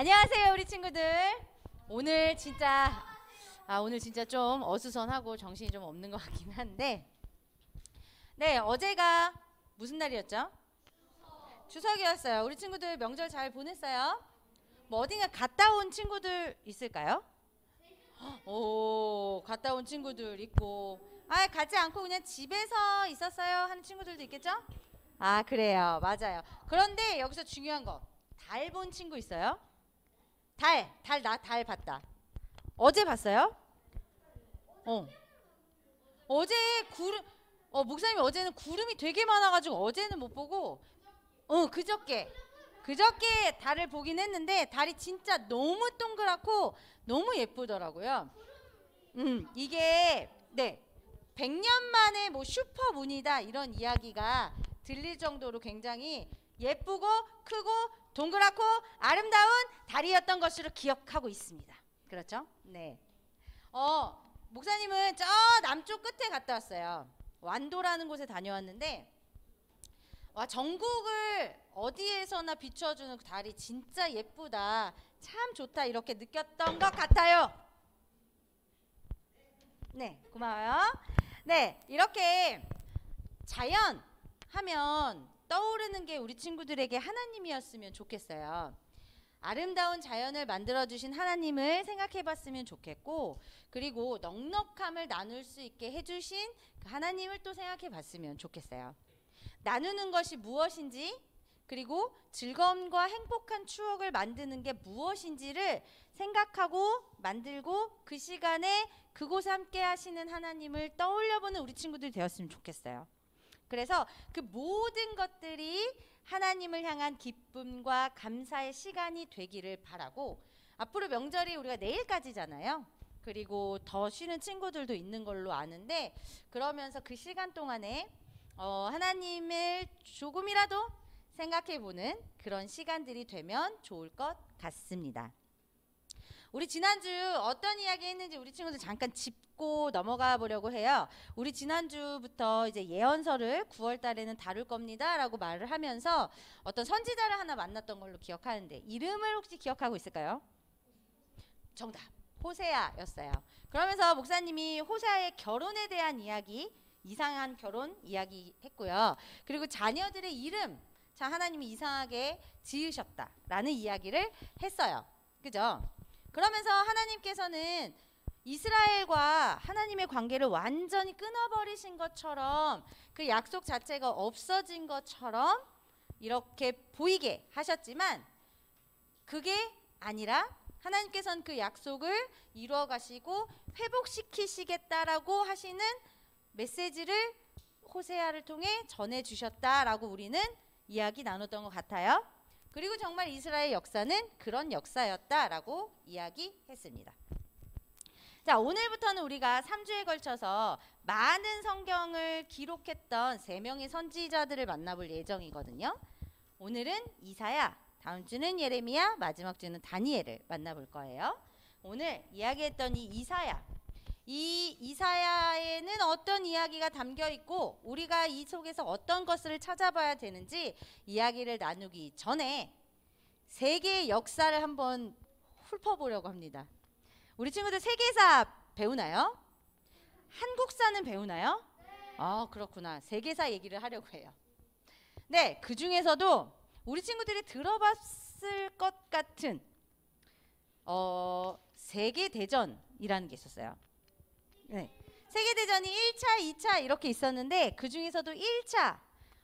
안녕하세요, 우리 친구들. 오늘 진짜 좀 어수선하고 정신이 좀 없는 것 같긴 한데, 네, 어제가 무슨 날이었죠? 추석이었어요. 우리 친구들 명절 잘 보냈어요? 뭐 어딘가 갔다 온 친구들 있을까요? 오, 갔다 온 친구들 있고, 가지 않고 그냥 집에서 있었어요 하는 친구들도 있겠죠? 아, 그래요. 맞아요. 그런데 여기서 중요한 거, 달 본 친구 있어요? 달 봤다. 어제 봤어요? 어. 어제 구름, 목사님이 어제는 구름이 되게 많아가지고 어제는 못 보고, 그저께 달을 보긴 했는데, 달이 진짜 너무 동그랗고 너무 예쁘더라고요. 네, 100년 만에 뭐 슈퍼문이다 이런 이야기가 들릴 정도로 굉장히 예쁘고 크고 동그랗고 아름다운 달이었던 것으로 기억하고 있습니다. 그렇죠? 네. 목사님은 저 남쪽 끝에 갔다 왔어요. 완도라는 곳에 다녀왔는데, 와, 전국을 어디에서나 비춰주는 그 달이 진짜 예쁘다, 참 좋다 이렇게 느꼈던 것 같아요. 네, 고마워요. 네, 이렇게 자연 하면 떠오르는 게 우리 친구들에게 하나님이었으면 좋겠어요. 아름다운 자연을 만들어주신 하나님을 생각해봤으면 좋겠고, 그리고 넉넉함을 나눌 수 있게 해주신 그 하나님을 또 생각해봤으면 좋겠어요. 나누는 것이 무엇인지, 그리고 즐거움과 행복한 추억을 만드는 게 무엇인지를 생각하고 만들고, 그 시간에 그곳에 함께 하시는 하나님을 떠올려보는 우리 친구들이 되었으면 좋겠어요. 그래서 그 모든 것들이 하나님을 향한 기쁨과 감사의 시간이 되기를 바라고, 앞으로 명절이 우리가 내일까지잖아요. 그리고 더 쉬는 친구들도 있는 걸로 아는데, 그러면서 그 시간 동안에 하나님을 조금이라도 생각해보는 그런 시간들이 되면 좋을 것 같습니다. 우리 지난주 어떤 이야기 했는지 우리 친구들 잠깐 짚고 넘어가 보려고 해요. 우리 지난주부터 이제 예언서를 9월 달에는 다룰 겁니다 라고 말을 하면서 어떤 선지자를 하나 만났던 걸로 기억하는데, 이름을 혹시 기억하고 있을까요? 정답, 호세아였어요. 그러면서 목사님이 호세아의 결혼에 대한 이야기, 이상한 결혼 이야기 했고요. 그리고 자녀들의 이름, 하나님이 이상하게 지으셨다라는 이야기를 했어요. 그죠? 그러면서 하나님께서는 이스라엘과 하나님의 관계를 완전히 끊어버리신 것처럼, 그 약속 자체가 없어진 것처럼 이렇게 보이게 하셨지만, 그게 아니라 하나님께서는 그 약속을 이루어 가시고 회복시키시겠다라고 하시는 메시지를 호세아를 통해 전해주셨다라고 우리는 이야기 나눴던 것 같아요. 그리고 정말 이스라엘 역사는 그런 역사였다라고 이야기했습니다. 자, 오늘부터는 우리가 3주에 걸쳐서 많은 성경을 기록했던 3명의 선지자들을 만나볼 예정이거든요. 오늘은 이사야, 다음 주는 예레미야, 마지막 주는 다니엘을 만나볼 거예요. 오늘 이야기했던 이 이사야에는 어떤 이야기가 담겨 있고, 우리가 이 속에서 어떤 것을 찾아봐야 되는지 이야기를 나누기 전에 세계의 역사를 한번 훑어보려고 합니다. 우리 친구들 세계사 배우나요? 한국사는 배우나요? 그렇구나. 세계사 얘기를 하려고 해요. 네, 그 중에서도 우리 친구들이 들어봤을 것 같은 세계대전이라는 게 있었어요. 네. 세계대전이 1차, 2차 이렇게 있었는데, 그 중에서도 1차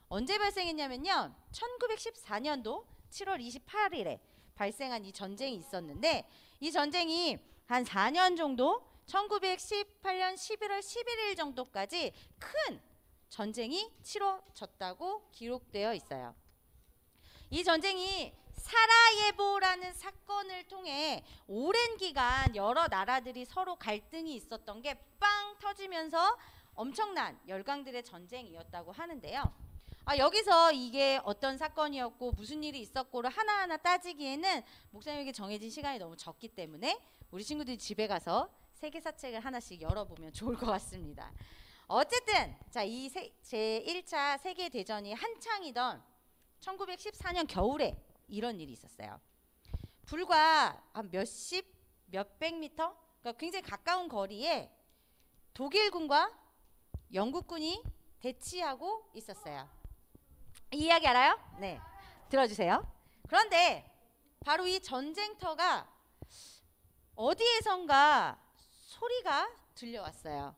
언제 발생했냐면요, 1914년도 7월 28일에 발생한 이 전쟁이 있었는데, 이 전쟁이 한 4년 정도, 1918년 11월 11일 정도까지 큰 전쟁이 치러졌다고 기록되어 있어요. 이 전쟁이 사라예보라는 사건을 통해 오랜 기간 여러 나라들이 서로 갈등이 있었던 게 빵 터지면서 엄청난 열강들의 전쟁이었다고 하는데요. 여기서 이게 어떤 사건이었고 무슨 일이 있었고를 하나하나 따지기에는 목사님에게 정해진 시간이 너무 적기 때문에 우리 친구들이 집에 가서 세계사책을 하나씩 열어보면 좋을 것 같습니다. 어쨌든 이 제1차 세계대전이 한창이던 1914년 겨울에 이런 일이 있었어요. 불과 한 몇백 미터, 그러니까 굉장히 가까운 거리에 독일군과 영국군이 대치하고 있었어요. 이 이야기 알아요? 네, 들어주세요. 그런데 바로 이 전쟁터가 어디에선가 소리가 들려왔어요.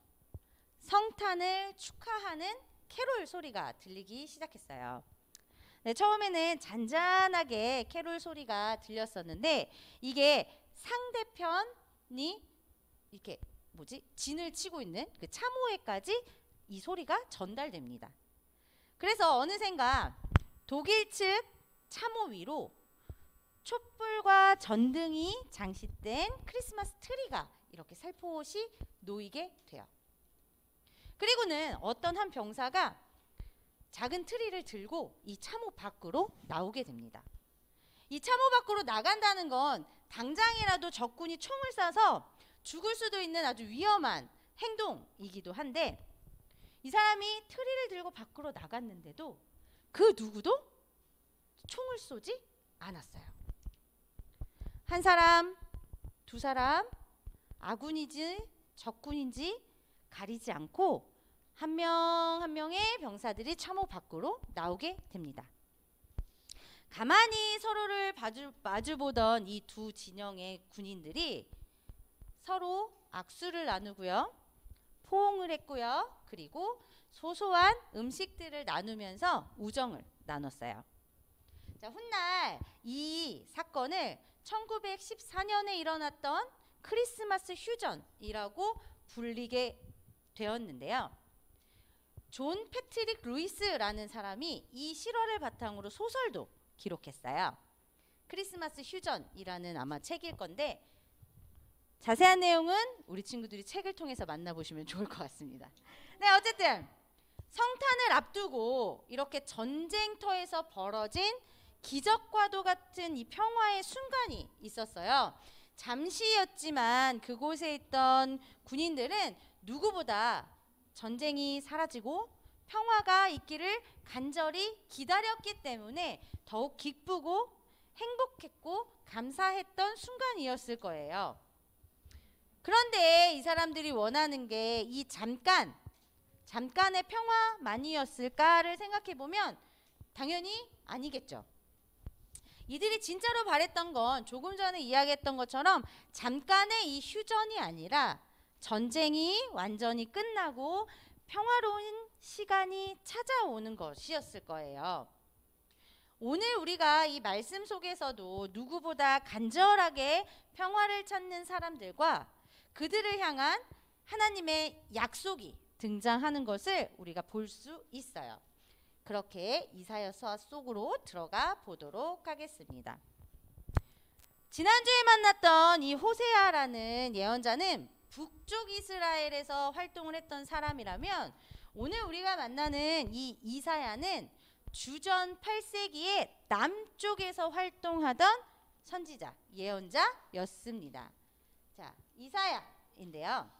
성탄을 축하하는 캐롤 소리가 들리기 시작했어요. 네, 처음에는 잔잔하게 캐롤 소리가 들렸었는데 이게 상대편이 이렇게 진을 치고 있는 그 참호에까지 이 소리가 전달됩니다. 그래서 어느샌가 독일 측 참호 위로 촛불과 전등이 장식된 크리스마스 트리가 이렇게 살포시 놓이게 돼요. 그리고는 어떤 한 병사가 작은 트리를 들고 이 참호 밖으로 나오게 됩니다. 이 참호 밖으로 나간다는 건 당장이라도 적군이 총을 쏴서 죽을 수도 있는 아주 위험한 행동이기도 한데 이 사람이 트리를 들고 밖으로 나갔는데도 그 누구도 총을 쏘지 않았어요. 한 사람, 두 사람, 아군인지 적군인지 가리지 않고 한 명 한 명의 병사들이 참호 밖으로 나오게 됩니다. 가만히 서로를 마주보던 이 두 진영의 군인들이 서로 악수를 나누고요. 포옹을 했고요. 그리고 소소한 음식들을 나누면서 우정을 나눴어요. 자, 훗날 이 사건을 1914년에 일어났던 크리스마스 휴전이라고 불리게 되었는데요. 존 패트릭 루이스라는 사람이 이 실화를 바탕으로 소설도 기록했어요. 크리스마스 휴전이라는 아마 책일 건데 자세한 내용은 우리 친구들이 책을 통해서 만나보시면 좋을 것 같습니다. 네, 어쨌든 성탄을 앞두고 이렇게 전쟁터에서 벌어진 기적과도 같은 이 평화의 순간이 있었어요. 잠시였지만 그곳에 있던 군인들은 누구보다 전쟁이 사라지고 평화가 있기를 간절히 기다렸기 때문에 더욱 기쁘고 행복했고 감사했던 순간이었을 거예요. 그런데 이 사람들이 원하는 게 이 잠깐의 평화만이었을까를 생각해 보면 당연히 아니겠죠. 이들이 진짜로 바랬던 건 조금 전에 이야기했던 것처럼 잠깐의 이 휴전이 아니라 전쟁이 완전히 끝나고 평화로운 시간이 찾아오는 것이었을 거예요. 오늘 우리가 이 말씀 속에서도 누구보다 간절하게 평화를 찾는 사람들과 그들을 향한 하나님의 약속이 등장하는 것을 우리가 볼 수 있어요. 그렇게 이사야서 속으로 들어가 보도록 하겠습니다. 지난주에 만났던 이 호세아라는 예언자는 북쪽 이스라엘에서 활동을 했던 사람이라면 오늘 우리가 만나는 이 이사야는 주전 8세기에 남쪽에서 활동하던 선지자, 예언자였습니다. 자, 이사야인데요.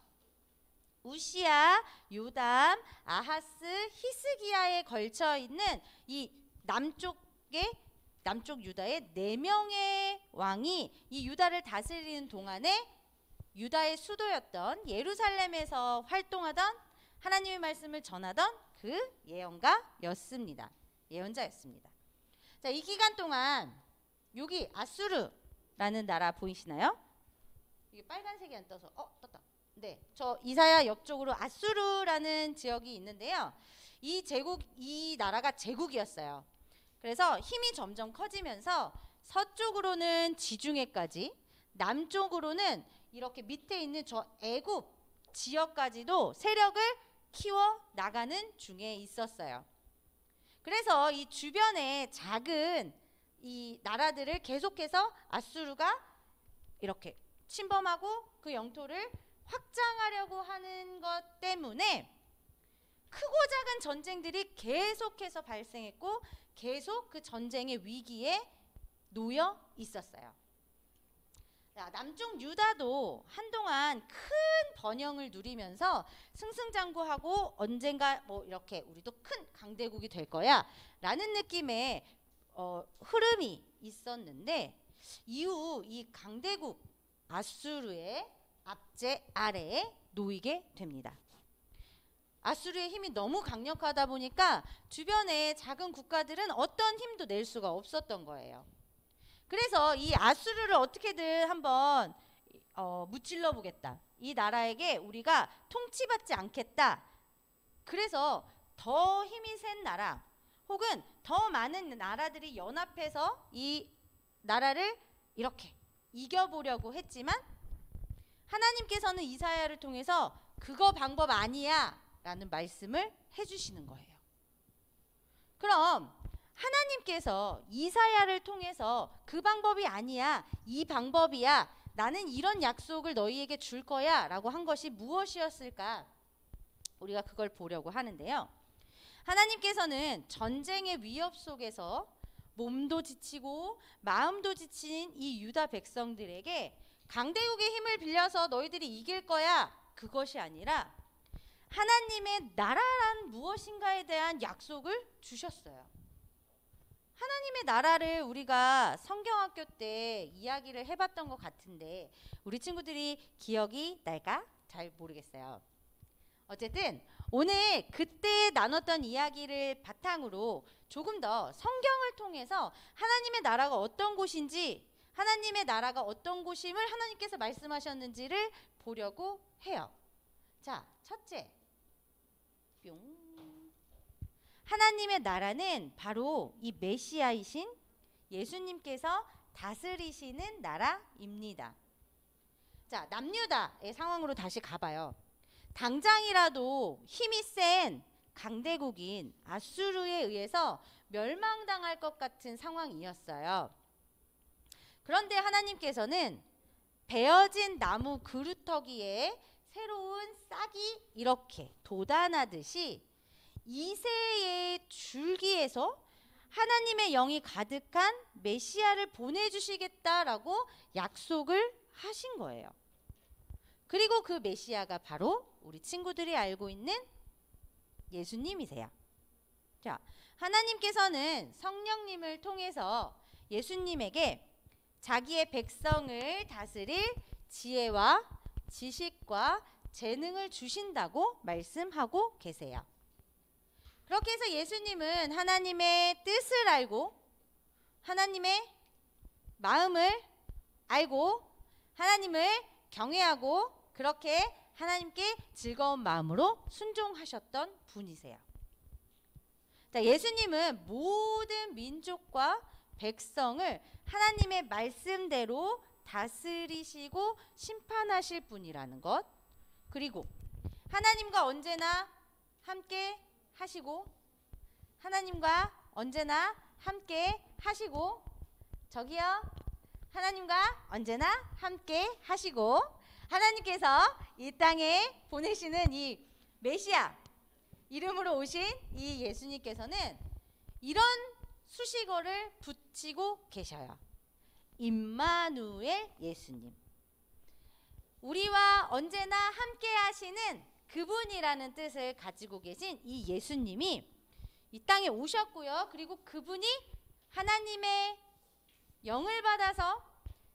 우시야, 요담, 아하스, 히스기야에 걸쳐 있는 이 남쪽 유다의 4명의 왕이 이 유다를 다스리는 동안에 유다의 수도였던 예루살렘에서 활동하던 하나님의 말씀을 전하던 그 예언자였습니다. 자, 이 기간 동안 여기 아수르라는 나라 보이시나요? 이게 빨간색이 안 떠서 떴다. 네, 저 이사야 옆쪽으로 아수르라는 지역이 있는데요. 이 나라가 제국이었어요. 그래서 힘이 점점 커지면서 서쪽으로는 지중해까지, 남쪽으로는 이렇게 밑에 있는 저 애굽 지역까지도 세력을 키워 나가는 중에 있었어요. 그래서 이 주변의 작은 이 나라들을 계속해서 아수르가 이렇게 침범하고 그 영토를 확장하려고 하는 것 때문에 크고 작은 전쟁들이 계속해서 발생했고 계속 그 전쟁의 위기에 놓여 있었어요. 남쪽 유다도 한동안 큰 번영을 누리면서 승승장구하고 언젠가 뭐 이렇게 우리도 큰 강대국이 될 거야 라는 느낌의 흐름이 있었는데 이후 이 강대국 아수르의 압제 아래에 놓이게 됩니다. 아수르의 힘이 너무 강력하다 보니까 주변의 작은 국가들은 어떤 힘도 낼 수가 없었던 거예요. 그래서 이 아수르를 어떻게든 한번 무찔러 보겠다. 이 나라에게 우리가 통치받지 않겠다. 그래서 더 힘이 센 나라 혹은 더 많은 나라들이 연합해서 이 나라를 이렇게 이겨보려고 했지만 하나님께서는 이사야를 통해서 그거 방법 아니야 라는 말씀을 해주시는 거예요. 그럼 하나님께서 이사야를 통해서 그 방법이 아니야, 이 방법이야, 나는 이런 약속을 너희에게 줄 거야 라고 한 것이 무엇이었을까? 우리가 그걸 보려고 하는데요. 하나님께서는 전쟁의 위협 속에서 몸도 지치고 마음도 지친 이 유다 백성들에게 강대국의 힘을 빌려서 너희들이 이길 거야, 그것이 아니라 하나님의 나라란 무엇인가에 대한 약속을 주셨어요. 하나님의 나라를 우리가 성경학교 때 이야기를 해봤던 것 같은데 우리 친구들이 기억이 날까? 잘 모르겠어요. 어쨌든 오늘 그때 나눴던 이야기를 바탕으로 조금 더 성경을 통해서 하나님의 나라가 어떤 곳인지, 하나님의 나라가 어떤 곳임을 하나님께서 말씀하셨는지를 보려고 해요. 자, 첫째, 뿅. 하나님의 나라는 바로 이 메시아이신 예수님께서 다스리시는 나라입니다. 자, 남유다의 상황으로 다시 가봐요. 당장이라도 힘이 센 강대국인 아수르에 의해서 멸망당할 것 같은 상황이었어요. 그런데 하나님께서는 베어진 나무 그루터기에 새로운 싹이 이렇게 돋아나듯이 이새의 줄기에서 하나님의 영이 가득한 메시아를 보내주시겠다라고 약속을 하신 거예요. 그리고 그 메시아가 바로 우리 친구들이 알고 있는 예수님이세요. 자, 하나님께서는 성령님을 통해서 예수님에게 자기의 백성을 다스릴 지혜와 지식과 재능을 주신다고 말씀하고 계세요. 그렇게 해서 예수님은 하나님의 뜻을 알고 하나님의 마음을 알고 하나님을 경외하고 그렇게 하나님께 즐거운 마음으로 순종하셨던 분이세요. 자, 예수님은 모든 민족과 백성을 하나님의 말씀대로 다스리시고 심판하실 분이라는 것, 그리고 하나님과 언제나 함께 하시고 하나님과 언제나 함께 하시고 저기요, 하나님과 언제나 함께 하시고 하나님께서 이 땅에 보내시는 이 메시아 이름으로 오신 이 예수님께서는 이런 수식어를 붙이고 계셔요. 임마누엘 예수님. 우리와 언제나 함께 하시는 그분이라는 뜻을 가지고 계신 이 예수님이 이 땅에 오셨고요. 그리고 그분이 하나님의 영을 받아서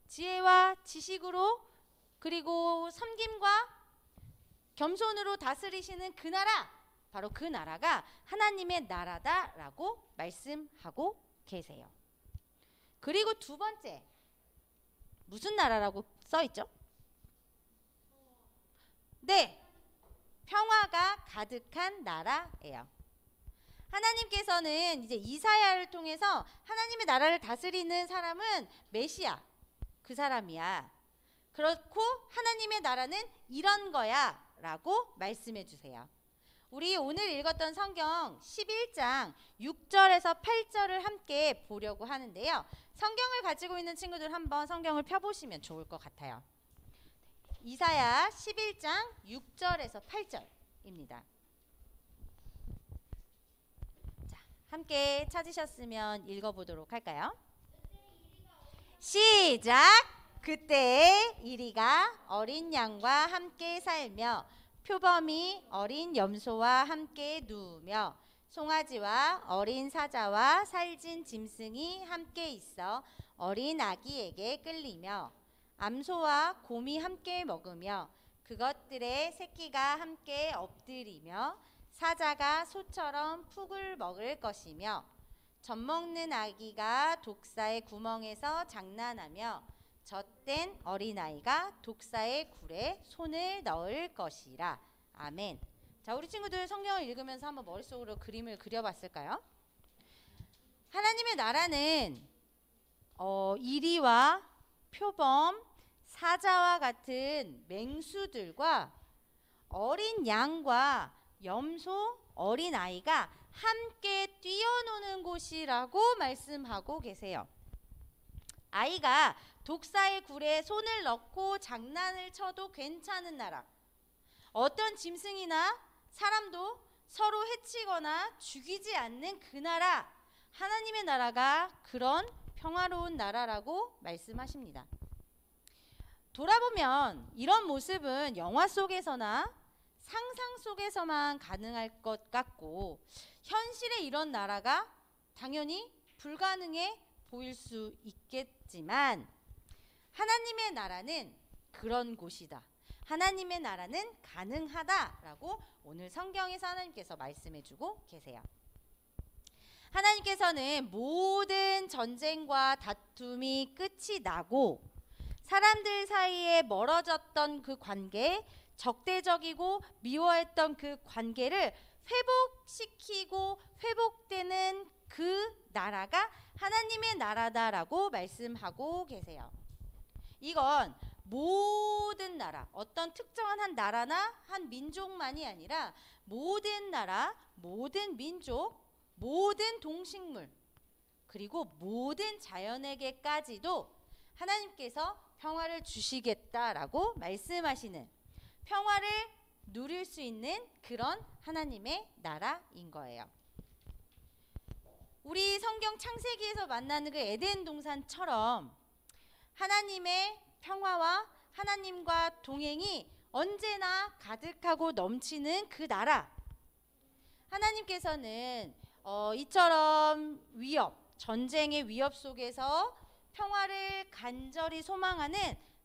지혜와 지식으로 그리고 섬김과 겸손으로 다스리시는 그 나라, 바로 그 나라가 하나님의 나라다라고 말씀하고 계세요. 그리고 두 번째, 무슨 나라라고 써있죠? 네, 평화가 가득한 나라예요. 하나님께서는 이제 이사야를 통해서 하나님의 나라를 다스리는 사람은 메시아, 그 사람이야. 그렇고 하나님의 나라는 이런 거야 라고 말씀해 주세요. 우리 오늘 읽었던 성경 11장 6절에서 8절을 함께 보려고 하는데요. 성경을 가지고 있는 친구들 한번 성경을 펴보시면 좋을 것 같아요. 이사야 11장 6절에서 8절입니다. 자, 함께 찾으셨으면 읽어보도록 할까요? 시작! 그때 이리가 어린 양과 함께 살며 표범이 어린 염소와 함께 누우며 송아지와 어린 사자와 살진 짐승이 함께 있어 어린 아기에게 끌리며 암소와 곰이 함께 먹으며 그것들의 새끼가 함께 엎드리며 사자가 소처럼 푹을 먹을 것이며 젖먹는 아기가 독사의 구멍에서 장난하며 젖된 어린아이가 독사의 굴에 손을 넣을 것이라. 아멘. 자, 우리 친구들 성경을 읽으면서 한번 머릿속으로 그림을 그려봤을까요? 하나님의 나라는 이리와 표범, 사자와 같은 맹수들과 어린 양과 염소, 어린아이가 함께 뛰어노는 곳이라고 말씀하고 계세요. 아이가 독사의 굴에 손을 넣고 장난을 쳐도 괜찮은 나라. 어떤 짐승이나 사람도 서로 해치거나 죽이지 않는 그 나라. 하나님의 나라가 그런 평화로운 나라라고 말씀하십니다. 돌아보면 이런 모습은 영화 속에서나 상상 속에서만 가능할 것 같고 현실에 이런 나라가 당연히 불가능해 보일 수 있겠지만 하나님의 나라는 그런 곳이다. 하나님의 나라는 가능하다라고 오늘 성경에서 하나님께서 말씀해주고 계세요. 하나님께서는 모든 전쟁과 다툼이 끝이 나고 사람들 사이에 멀어졌던 그 관계, 적대적이고 미워했던 그 관계를 회복시키고 회복되는 그 나라가 하나님의 나라다라고 말씀하고 계세요. 이건 모든 나라, 어떤 특정한 한 나라나 한 민족만이 아니라 모든 나라, 모든 민족, 모든 동식물, 그리고 모든 자연에게까지도 하나님께서 평화를 주시겠다라고 말씀하시는, 평화를 누릴 수 있는 그런 하나님의 나라인 거예요. 우리 성경 창세기에서 만나는 그 에덴 동산처럼 하나님의 평화와 하나님과 동행이 언제나 가득하고 넘치는 그 나라. 하나님께서는 이처럼 위협, 전쟁의 위협 속에서 평화를 간절히 소망하는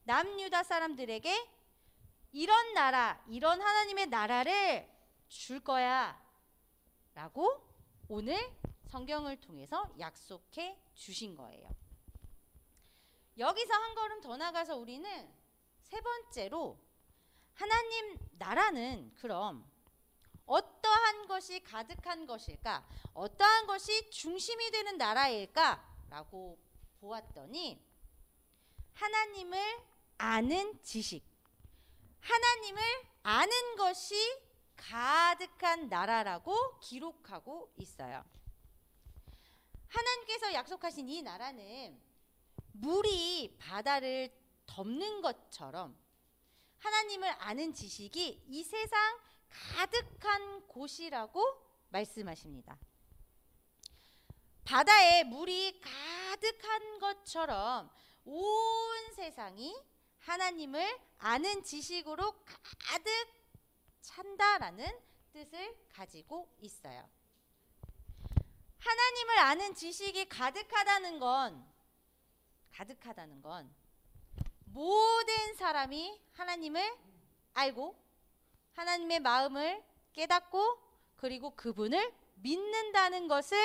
남유다 사람들에게 이런 나라, 이런 하나님의 나라를 줄 거야 라고 오늘 성경을 통해서 약속해 주신 거예요. 여기서 한 걸음 더 나가서 우리는 세 번째로 하나님 나라는 그럼 어떠한 것이 가득한 것일까? 어떠한 것이 중심이 되는 나라일까? 라고 보았더니 하나님을 아는 지식, 하나님을 아는 것이 가득한 나라라고 기록하고 있어요. 하나님께서 약속하신 이 나라는 물이 바다를 덮는 것처럼 하나님을 아는 지식이 이 세상 가득한 곳이라고 말씀하십니다. 바다에 물이 가득한 것처럼 온 세상이 하나님을 아는 지식으로 가득 찬다라는 뜻을 가지고 있어요. 하나님을 아는 지식이 가득하다는 건 모든 사람이 하나님을 알고 하나님의 마음을 깨닫고 그리고 그분을 믿는다는 것을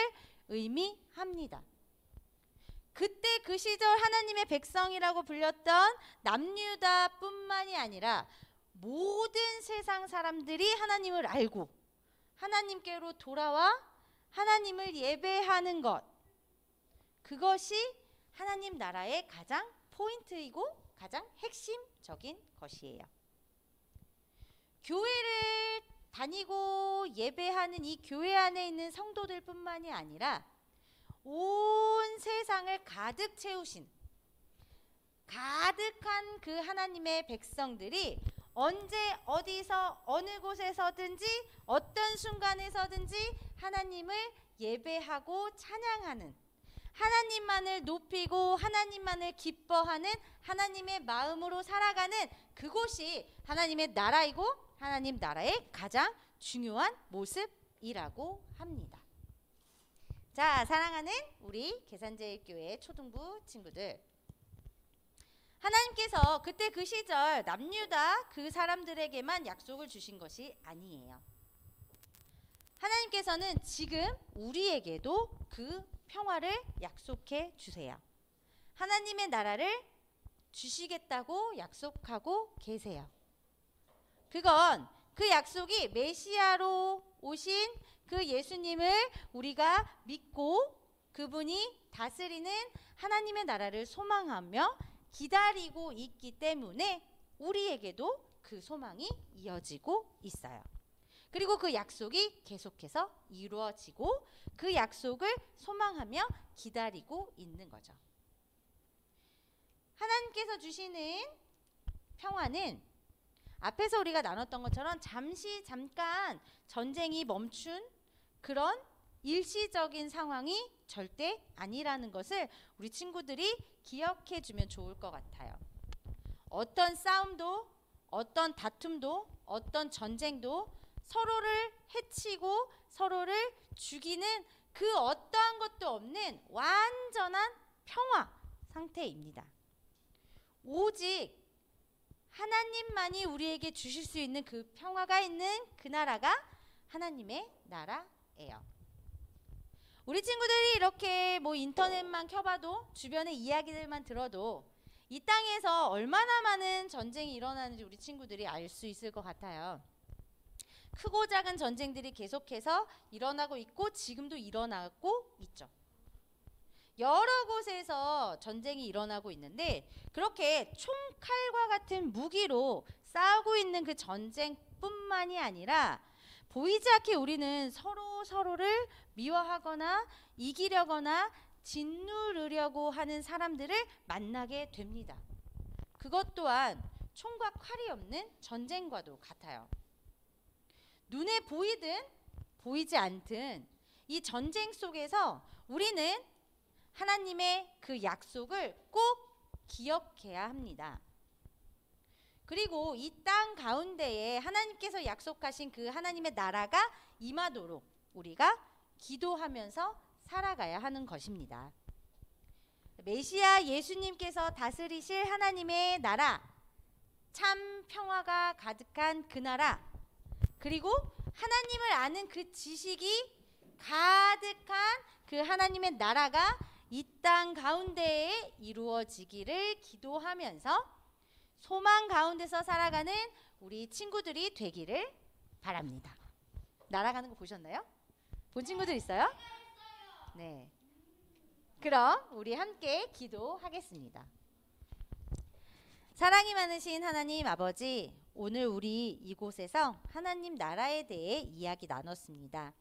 의미합니다. 그때 그 시절 하나님의 백성이라고 불렸던 남유다뿐만이 아니라 모든 세상 사람들이 하나님을 알고 하나님께로 돌아와 하나님을 예배하는 것, 그것이 하나님 나라의 가장 포인트이고 가장 핵심적인 것이에요. 교회를 다니고 예배하는 이 교회 안에 있는 성도들뿐만이 아니라 온 세상을 가득 채우신 가득한 그 하나님의 백성들이 언제 어디서 어느 곳에서든지 어떤 순간에서든지 하나님을 예배하고 찬양하는, 하나님만을 높이고 하나님만을 기뻐하는 하나님의 마음으로 살아가는 그곳이 하나님의 나라이고 하나님 나라의 가장 중요한 모습이라고 합니다. 자, 사랑하는 우리 계산제일교회 초등부 친구들, 하나님께서 그때 그 시절 남유다 그 사람들에게만 약속을 주신 것이 아니에요. 하나님께서는 지금 우리에게도 그 평화를 약속해 주세요. 하나님의 나라를 주시겠다고 약속하고 계세요. 그건 그 약속이 메시아로 오신 그 예수님을 우리가 믿고 그분이 다스리는 하나님의 나라를 소망하며 기다리고 있기 때문에 우리에게도 그 소망이 이어지고 있어요. 그리고 그 약속이 계속해서 이루어지고 그 약속을 소망하며 기다리고 있는 거죠. 하나님께서 주시는 평화는 앞에서 우리가 나눴던 것처럼 잠깐 전쟁이 멈춘 그런 일시적인 상황이 절대 아니라는 것을 우리 친구들이 기억해 주면 좋을 것 같아요. 어떤 싸움도, 어떤 다툼도, 어떤 전쟁도 서로를 해치고 서로를 죽이는 그 어떠한 것도 없는 완전한 평화 상태입니다. 오직 하나님만이 우리에게 주실 수 있는 그 평화가 있는 그 나라가 하나님의 나라예요. 우리 친구들이 이렇게 뭐 인터넷만 켜봐도 주변의 이야기들만 들어도 이 땅에서 얼마나 많은 전쟁이 일어나는지 우리 친구들이 알 수 있을 것 같아요. 크고 작은 전쟁들이 계속해서 일어나고 있고 지금도 일어나고 있죠. 여러 곳에서 전쟁이 일어나고 있는데 그렇게 총칼과 같은 무기로 싸우고 있는 그 전쟁뿐만이 아니라 보이지 않게 우리는 서로를 미워하거나 이기려거나 짓누르려고 하는 사람들을 만나게 됩니다. 그것 또한 총과 칼이 없는 전쟁과도 같아요. 눈에 보이든 보이지 않든 이 전쟁 속에서 우리는 하나님의 그 약속을 꼭 기억해야 합니다. 그리고 이 땅 가운데에 하나님께서 약속하신 그 하나님의 나라가 임하도록 우리가 기도하면서 살아가야 하는 것입니다. 메시아 예수님께서 다스리실 하나님의 나라, 참 평화가 가득한 그 나라, 그리고 하나님을 아는 그 지식이 가득한 그 하나님의 나라가 이 땅 가운데에 이루어지기를 기도하면서 소망 가운데서 살아가는 우리 친구들이 되기를 바랍니다. 날아가는 거 보셨나요? 본 친구들 있어요? 네. 그럼 우리 함께 기도하겠습니다. 사랑이 많으신 하나님 아버지, 오늘 우리 이곳에서 하나님 나라에 대해 이야기 나눴습니다.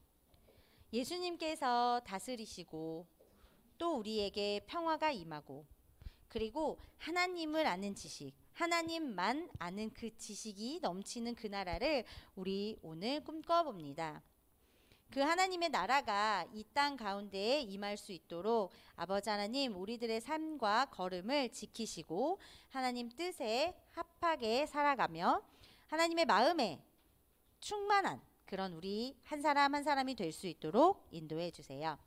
예수님께서 다스리시고 또 우리에게 평화가 임하고 그리고 하나님을 아는 지식, 하나님만 아는 그 지식이 넘치는 그 나라를 우리 오늘 꿈꿔봅니다. 그 하나님의 나라가 이 땅 가운데에 임할 수 있도록 아버지 하나님 우리들의 삶과 걸음을 지키시고 하나님 뜻에 합하게 살아가며 하나님의 마음에 충만한 그런 우리 한 사람 한 사람이 될 수 있도록 인도해 주세요.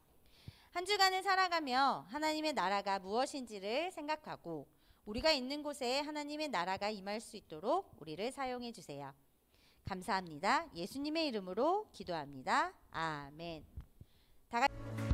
한 주간을 살아가며 하나님의 나라가 무엇인지를 생각하고 우리가 있는 곳에 하나님의 나라가 임할 수 있도록 우리를 사용해 주세요. 감사합니다. 예수님의 이름으로 기도합니다. 아멘. 다 같이